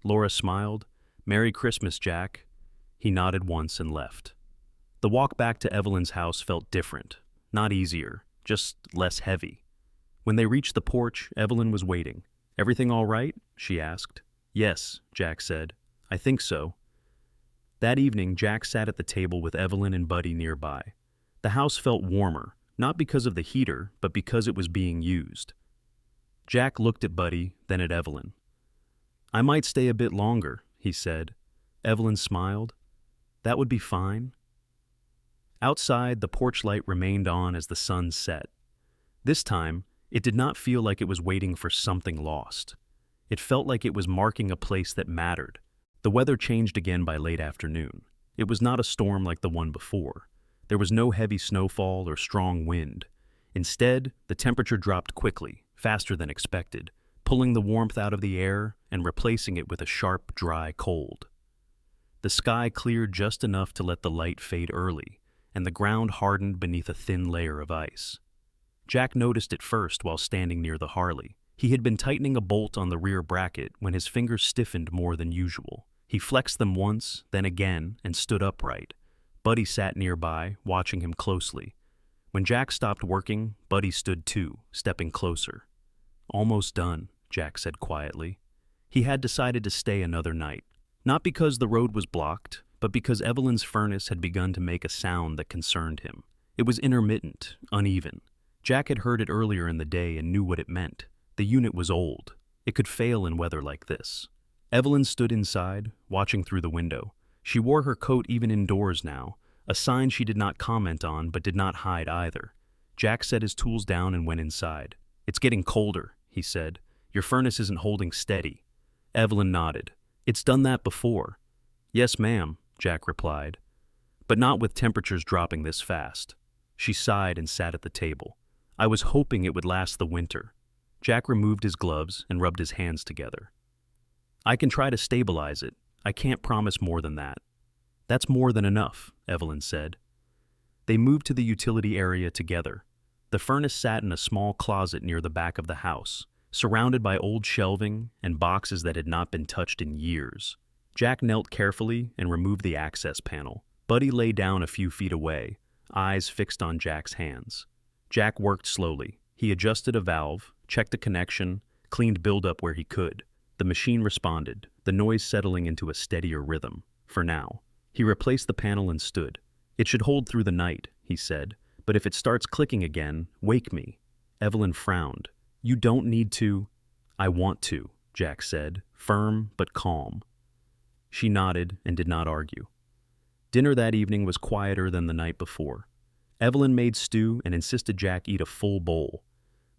Laura smiled. "Merry Christmas, Jack." He nodded once and left. The walk back to Evelyn's house felt different. Not easier, just less heavy. When they reached the porch, Evelyn was waiting. "Everything all right?" she asked. "Yes," Jack said. "I think so." That evening, Jack sat at the table with Evelyn and Buddy nearby. The house felt warmer, not because of the heater, but because it was being used. Jack looked at Buddy, then at Evelyn. "I might stay a bit longer," he said. Evelyn smiled. "That would be fine." Outside, the porch light remained on as the sun set. This time, it did not feel like it was waiting for something lost. It felt like it was marking a place that mattered. The weather changed again by late afternoon. It was not a storm like the one before. There was no heavy snowfall or strong wind. Instead, the temperature dropped quickly, faster than expected, pulling the warmth out of the air and replacing it with a sharp, dry cold. The sky cleared just enough to let the light fade early, and the ground hardened beneath a thin layer of ice. Jack noticed it first while standing near the Harley. He had been tightening a bolt on the rear bracket when his fingers stiffened more than usual. He flexed them once, then again, and stood upright. Buddy sat nearby, watching him closely. When Jack stopped working, Buddy stood too, stepping closer. "Almost done," Jack said quietly. He had decided to stay another night. Not because the road was blocked, but because Evelyn's furnace had begun to make a sound that concerned him. It was intermittent, uneven. Jack had heard it earlier in the day and knew what it meant. The unit was old. It could fail in weather like this. Evelyn stood inside, watching through the window. She wore her coat even indoors now, a sign she did not comment on but did not hide either. Jack set his tools down and went inside. "It's getting colder," he said. "Your furnace isn't holding steady." Evelyn nodded. "It's done that before." "Yes, ma'am," Jack replied. "But not with temperatures dropping this fast." She sighed and sat at the table. "I was hoping it would last the winter." Jack removed his gloves and rubbed his hands together. "I can try to stabilize it. I can't promise more than that." "That's more than enough," Evelyn said. They moved to the utility area together. The furnace sat in a small closet near the back of the house, surrounded by old shelving and boxes that had not been touched in years. Jack knelt carefully and removed the access panel. Buddy lay down a few feet away, eyes fixed on Jack's hands. Jack worked slowly. He adjusted a valve, checked a connection, cleaned buildup where he could. The machine responded, the noise settling into a steadier rhythm, for now. He replaced the panel and stood. "It should hold through the night," he said, "but if it starts clicking again, wake me." Evelyn frowned. "You don't need to." "I want to," Jack said, firm but calm. She nodded and did not argue. Dinner that evening was quieter than the night before. Evelyn made stew and insisted Jack eat a full bowl.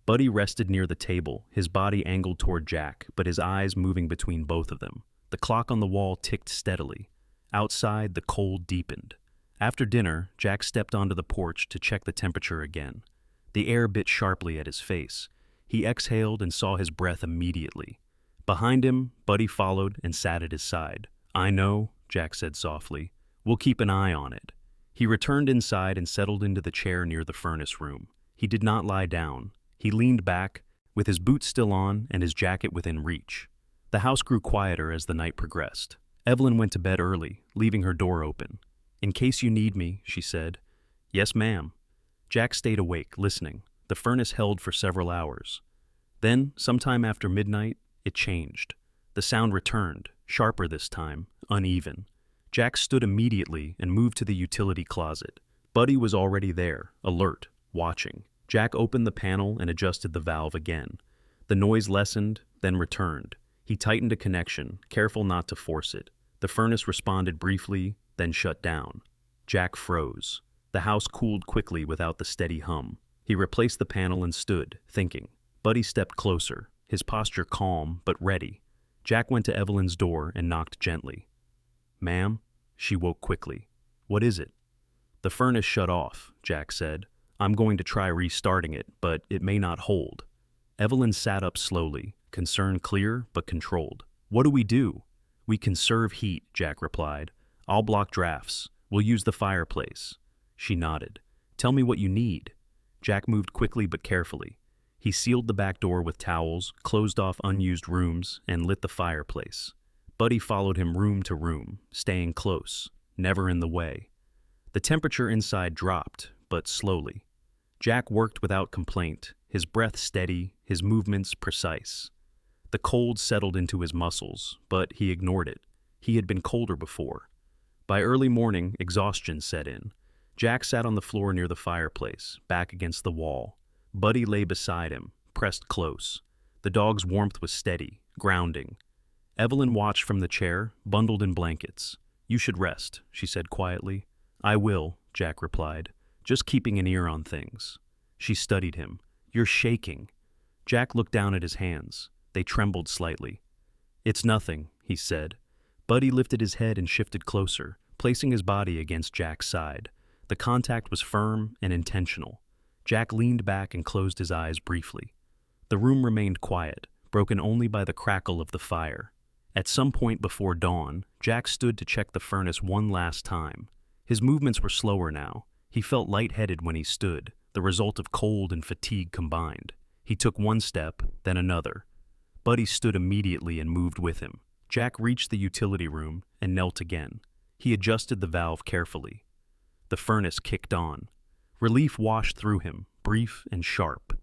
Buddy rested near the table, his body angled toward Jack, but his eyes moving between both of them. The clock on the wall ticked steadily. Outside, the cold deepened. After dinner, Jack stepped onto the porch to check the temperature again. The air bit sharply at his face. He exhaled and saw his breath immediately. Behind him, Buddy followed and sat at his side. "I know," Jack said softly. "We'll keep an eye on it." He returned inside and settled into the chair near the furnace room. He did not lie down. He leaned back, with his boots still on and his jacket within reach. The house grew quieter as the night progressed. Evelyn went to bed early, leaving her door open. "In case you need me," she said. "Yes, ma'am." Jack stayed awake, listening. The furnace held for several hours. Then, sometime after midnight, it changed. The sound returned, sharper this time, uneven. Jack stood immediately and moved to the utility closet. Buddy was already there, alert, watching. Jack opened the panel and adjusted the valve again. The noise lessened, then returned. He tightened a connection, careful not to force it. The furnace responded briefly, then shut down. Jack froze. The house cooled quickly without the steady hum. He replaced the panel and stood, thinking. Buddy stepped closer, his posture calm but ready. Jack went to Evelyn's door and knocked gently. "Ma'am?" She woke quickly. "What is it?" "The furnace shut off," Jack said. "I'm going to try restarting it, but it may not hold." Evelyn sat up slowly, concern clear but controlled. "What do we do?" "We conserve heat," Jack replied. "I'll block drafts. We'll use the fireplace." She nodded. "Tell me what you need." Jack moved quickly but carefully. He sealed the back door with towels, closed off unused rooms, and lit the fireplace. Buddy followed him room to room, staying close, never in the way. The temperature inside dropped, but slowly. Jack worked without complaint, his breath steady, his movements precise. The cold settled into his muscles, but he ignored it. He had been colder before. By early morning, exhaustion set in. Jack sat on the floor near the fireplace, back against the wall. Buddy lay beside him, pressed close. The dog's warmth was steady, grounding. Evelyn watched from the chair, bundled in blankets. "You should rest," she said quietly. "I will," Jack replied, just keeping an ear on things. She studied him. "You're shaking." Jack looked down at his hands. They trembled slightly. "It's nothing," he said. Buddy lifted his head and shifted closer, placing his body against Jack's side. The contact was firm and intentional. Jack leaned back and closed his eyes briefly. The room remained quiet, broken only by the crackle of the fire. At some point before dawn, Jack stood to check the furnace one last time. His movements were slower now. He felt lightheaded when he stood, the result of cold and fatigue combined. He took one step, then another. Buddy stood immediately and moved with him. Jack reached the utility room and knelt again. He adjusted the valve carefully. The furnace kicked on. Relief washed through him, brief and sharp.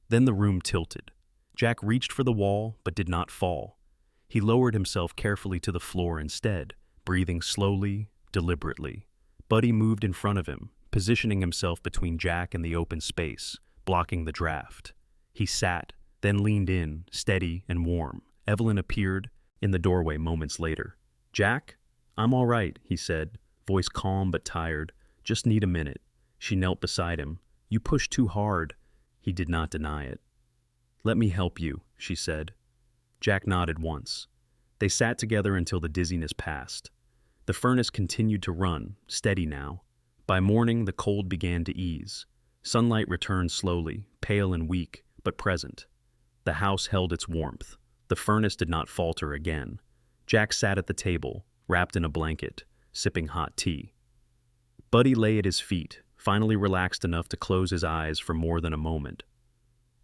Then the room tilted. Jack reached for the wall, but did not fall. He lowered himself carefully to the floor instead, breathing slowly, deliberately. Buddy moved in front of him, positioning himself between Jack and the open space, blocking the draft. He sat, then leaned in, steady and warm. Evelyn appeared in the doorway moments later. "Jack? I'm all right," he said, voice calm but tired. "Just need a minute." She knelt beside him. "You pushed too hard." He did not deny it. "Let me help you," she said. Jack nodded once. They sat together until the dizziness passed. The furnace continued to run, steady now. By morning, the cold began to ease. Sunlight returned slowly, pale and weak, but present. The house held its warmth. The furnace did not falter again. Jack sat at the table, wrapped in a blanket, sipping hot tea. Buddy lay at his feet, finally relaxed enough to close his eyes for more than a moment.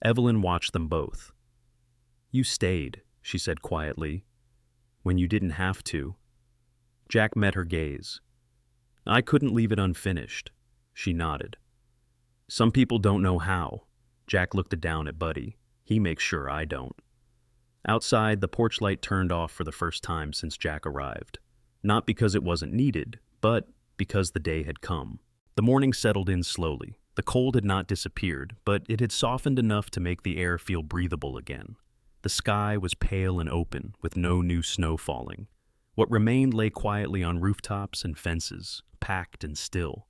Evelyn watched them both. "You stayed," she said quietly, "when you didn't have to." Jack met her gaze. "I couldn't leave it unfinished." She nodded. "Some people don't know how." Jack looked down at Buddy. "He makes sure I don't." Outside, the porch light turned off for the first time since Jack arrived. Not because it wasn't needed, but because the day had come. The morning settled in slowly. The cold had not disappeared, but it had softened enough to make the air feel breathable again. The sky was pale and open, with no new snow falling. What remained lay quietly on rooftops and fences, packed and still.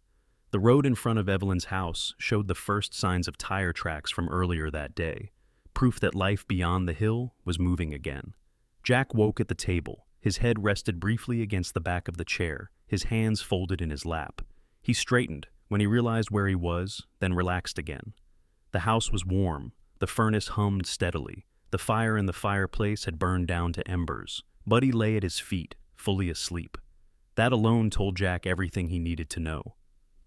The road in front of Evelyn's house showed the first signs of tire tracks from earlier that day, proof that life beyond the hill was moving again. Jack woke at the table. His head rested briefly against the back of the chair, his hands folded in his lap. He straightened when he realized where he was, then relaxed again. The house was warm. The furnace hummed steadily. The fire in the fireplace had burned down to embers. Buddy lay at his feet, fully asleep. That alone told Jack everything he needed to know.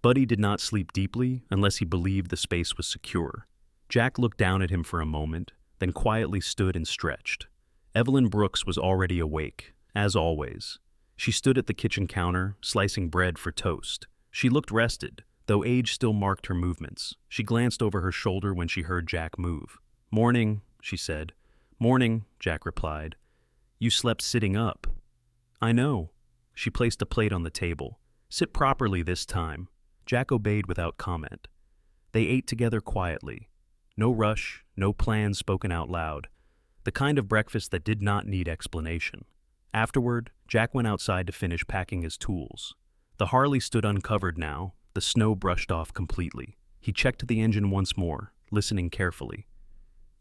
Buddy did not sleep deeply unless he believed the space was secure. Jack looked down at him for a moment, then quietly stood and stretched. Evelyn Brooks was already awake, as always. She stood at the kitchen counter, slicing bread for toast. She looked rested, though age still marked her movements. She glanced over her shoulder when she heard Jack move. "Morning," she said. "Morning," Jack replied. "You slept sitting up." "I know." She placed a plate on the table. "Sit properly this time." Jack obeyed without comment. They ate together quietly. No rush, no plans spoken out loud. The kind of breakfast that did not need explanation. Afterward, Jack went outside to finish packing his tools. The Harley stood uncovered now, the snow brushed off completely. He checked the engine once more, listening carefully.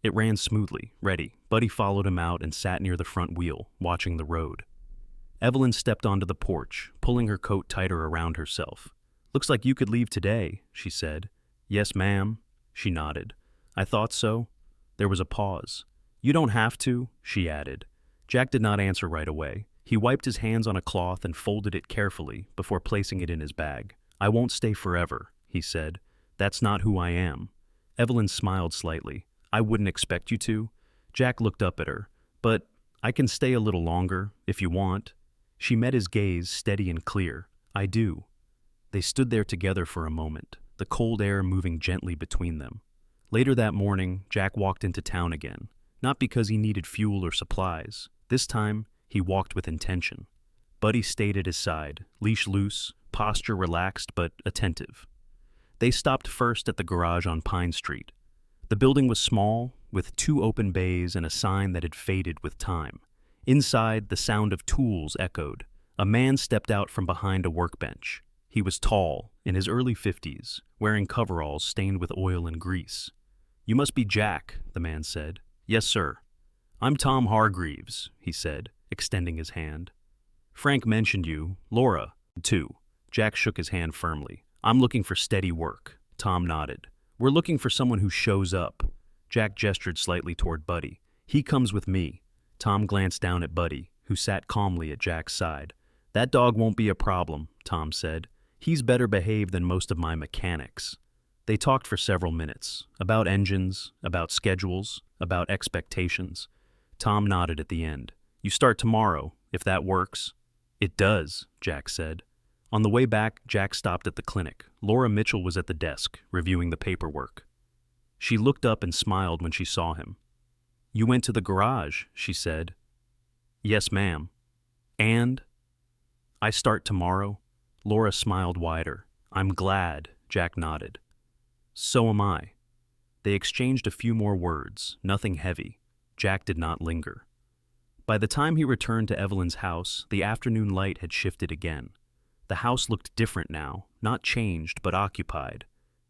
It ran smoothly, ready. Buddy followed him out and sat near the front wheel, watching the road. Evelyn stepped onto the porch, pulling her coat tighter around herself. "Looks like you could leave today," she said. "Yes, ma'am." She nodded. "I thought so." There was a pause. "You don't have to," she added. Jack did not answer right away. He wiped his hands on a cloth and folded it carefully before placing it in his bag. "I won't stay forever," he said. "That's not who I am." Evelyn smiled slightly. "I wouldn't expect you to." Jack looked up at her. "But I can stay a little longer, if you want." She met his gaze, steady and clear. "I do." They stood there together for a moment, the cold air moving gently between them. Later that morning, Jack walked into town again, not because he needed fuel or supplies. This time, he walked with intention. Buddy stayed at his side, leash loose, posture relaxed but attentive. They stopped first at the garage on Pine Street. The building was small, with 2 open bays and a sign that had faded with time. Inside, the sound of tools echoed. A man stepped out from behind a workbench. He was tall, in his early 50s, wearing coveralls stained with oil and grease. "You must be Jack," the man said. "Yes, sir." "I'm Tom Hargreaves," he said, extending his hand. "Frank mentioned you. Laura, too." Jack shook his hand firmly. "I'm looking for steady work." Tom nodded. "We're looking for someone who shows up." Jack gestured slightly toward Buddy. "He comes with me." Tom glanced down at Buddy, who sat calmly at Jack's side. "That dog won't be a problem," Tom said. "He's better behaved than most of my mechanics." They talked for several minutes, about engines, about schedules, about expectations. Tom nodded at the end. "You start tomorrow, if that works." "It does," Jack said. On the way back, Jack stopped at the clinic. Laura Mitchell was at the desk, reviewing the paperwork. She looked up and smiled when she saw him. "You went to the garage," she said. "Yes, ma'am." "And?" "I start tomorrow." Laura smiled wider. "I'm glad," Jack nodded. "So am I." They exchanged a few more words, nothing heavy. Jack did not linger. By the time he returned to Evelyn's house, the afternoon light had shifted again. The house looked different now, not changed, but occupied.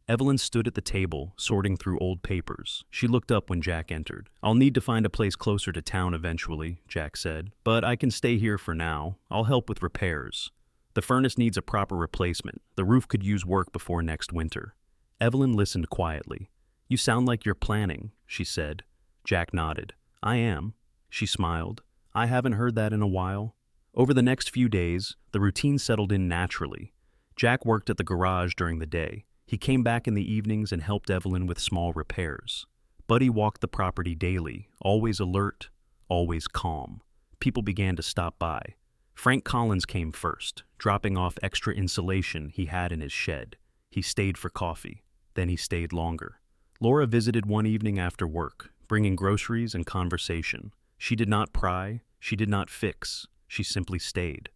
Evelyn stood at the table, sorting through old papers. She looked up when Jack entered. "I'll need to find a place closer to town eventually," Jack said. "But I can stay here for now. I'll help with repairs. The furnace needs a proper replacement. The roof could use work before next winter." Evelyn listened quietly. "You sound like you're planning," she said. Jack nodded. "I am." She smiled. "I haven't heard that in a while." Over the next few days, the routine settled in naturally. Jack worked at the garage during the day. He came back in the evenings and helped Evelyn with small repairs. Buddy walked the property daily, always alert, always calm. People began to stop by. Frank Collins came first, dropping off extra insulation he had in his shed. He stayed for coffee. Then he stayed longer. Laura visited one evening after work, bringing groceries and conversation. She did not pry, she did not fix, she simply stayed.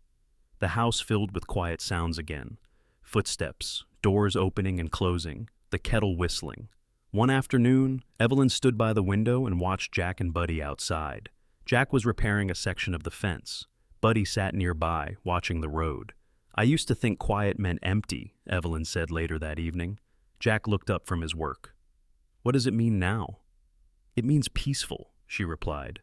The house filled with quiet sounds again. Footsteps, doors opening and closing, the kettle whistling. One afternoon, Evelyn stood by the window and watched Jack and Buddy outside. Jack was repairing a section of the fence. Buddy sat nearby, watching the road. "I used to think quiet meant empty," Evelyn said later that evening. Jack looked up from his work. "What does it mean now?" "It means peaceful," she replied.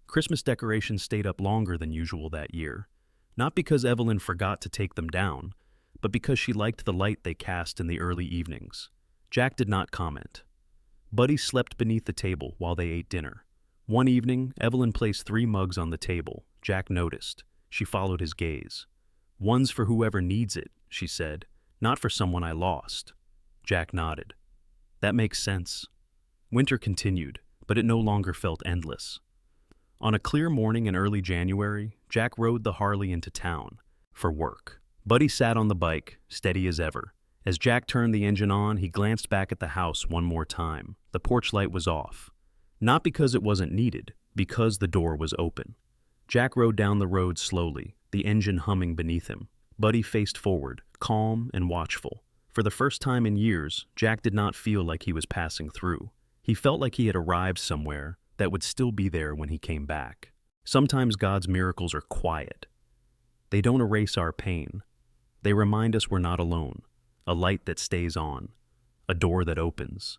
Christmas decorations stayed up longer than usual that year, not because Evelyn forgot to take them down, but because she liked the light they cast in the early evenings. Jack did not comment. Buddy slept beneath the table while they ate dinner. One evening, Evelyn placed 3 mugs on the table. Jack noticed. She followed his gaze. "One's for whoever needs it," she said, "not for someone I lost." Jack nodded. "That makes sense." Winter continued, but it no longer felt endless. On a clear morning in early January, Jack rode the Harley into town for work. Buddy sat on the bike, steady as ever. As Jack turned the engine on, he glanced back at the house one more time. The porch light was off. Not because it wasn't needed, because the door was open. Jack rode down the road slowly, the engine humming beneath him. Buddy faced forward, calm and watchful. For the first time in years, Jack did not feel like he was passing through. He felt like he had arrived somewhere that would still be there when he came back. Sometimes God's miracles are quiet. They don't erase our pain. They remind us we're not alone. A light that stays on. A door that opens.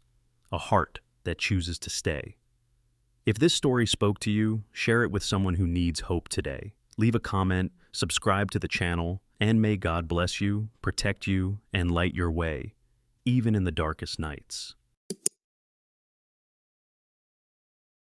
A heart that chooses to stay. If this story spoke to you, share it with someone who needs hope today. Leave a comment, subscribe to the channel, and may God bless you, protect you, and light your way, even in the darkest nights.